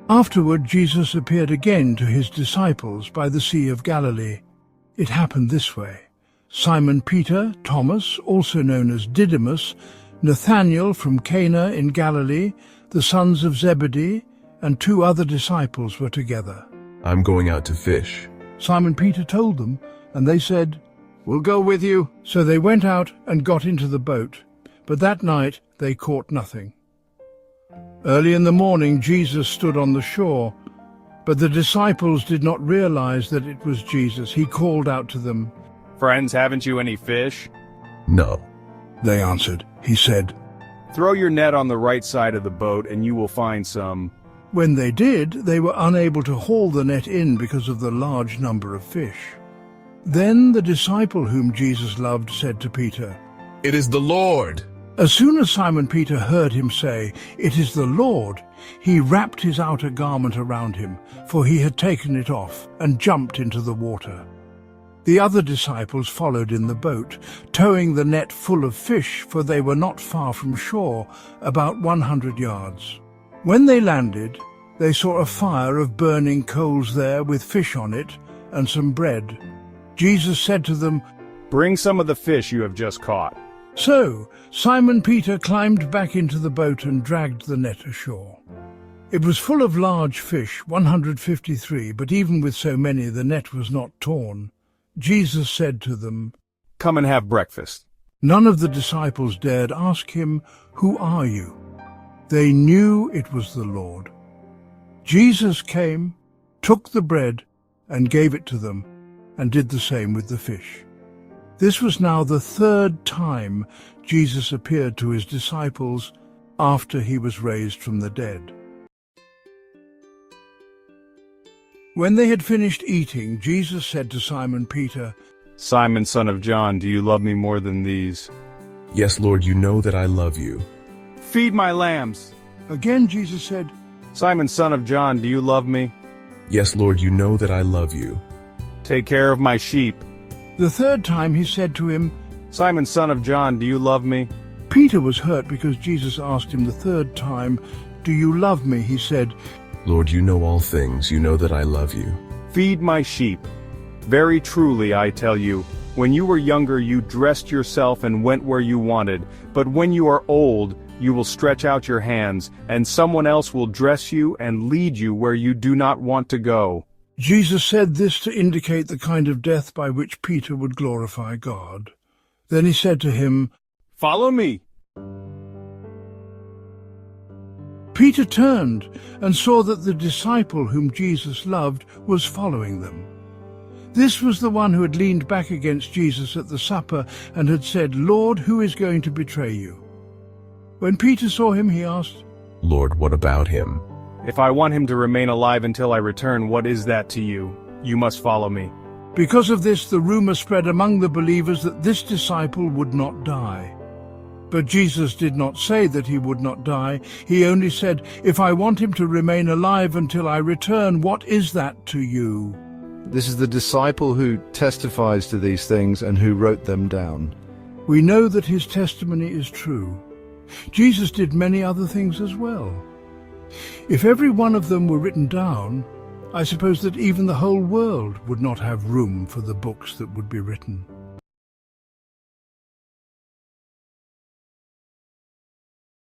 Afterward, Jesus appeared again to his disciples by the Sea of Galilee. It happened this way. Simon Peter, Thomas, also known as Didymus, Nathanael from Cana in Galilee, the sons of Zebedee, and 2 other disciples were together. I'm going out to fish. Simon Peter told them, and they said, "We'll go with you." So they went out and got into the boat, but that night they caught nothing. Early in the morning Jesus stood on the shore, but the disciples did not realize that it was Jesus. He called out to them. "Friends, haven't you any fish?" No. They answered. He said, "Throw your net on the right side of the boat and you will find some." When they did, they were unable to haul the net in because of the large number of fish. Then the disciple whom Jesus loved said to Peter, It is the Lord. As soon as Simon Peter heard him say, "It is the Lord," he wrapped his outer garment around him, for he had taken it off, and jumped into the water. The other disciples followed in the boat, towing the net full of fish, for they were not far from shore, about 100 yards. When they landed, they saw a fire of burning coals there with fish on it and some bread. Jesus said to them, "Bring some of the fish you have just caught." So Simon Peter climbed back into the boat and dragged the net ashore. It was full of large fish, 153, but even with so many the net was not torn. Jesus said to them, "Come and have breakfast." None of the disciples dared ask him, "Who are you?" They knew it was the Lord. Jesus came, took the bread, and gave it to them, and did the same with the fish. This was now the 3rd time Jesus appeared to his disciples after he was raised from the dead. When they had finished eating, Jesus said to Simon Peter, "Simon, son of John, do you love me more than these?" Yes, Lord, you know that I love you. "Feed my lambs." Again Jesus said, "Simon, son of John, do you love me?" Yes, Lord, you know that I love you. "Take care of my sheep." The 3rd time he said to him, "Simon, son of John, do you love me?" Peter was hurt because Jesus asked him the 3rd time, "Do you love me?" He said, Lord, you know all things. You know that I love you. "Feed my sheep. Very truly, I tell you, when you were younger you dressed yourself and went where you wanted, but when you are old, you will stretch out your hands, and someone else will dress you and lead you where you do not want to go." Jesus said this to indicate the kind of death by which Peter would glorify God. Then he said to him, "Follow me." Peter turned and saw that the disciple whom Jesus loved was following them. This was the one who had leaned back against Jesus at the supper and had said, "Lord, who is going to betray you?" When Peter saw him, he asked, Lord, what about him? "If I want him to remain alive until I return, what is that to you? You must follow me." Because of this, the rumor spread among the believers that this disciple would not die. But Jesus did not say that he would not die. He only said, "If I want him to remain alive until I return, what is that to you?" This is the disciple who testifies to these things and who wrote them down. We know that his testimony is true. Jesus did many other things as well. If every one of them were written down, I suppose that even the whole world would not have room for the books that would be written.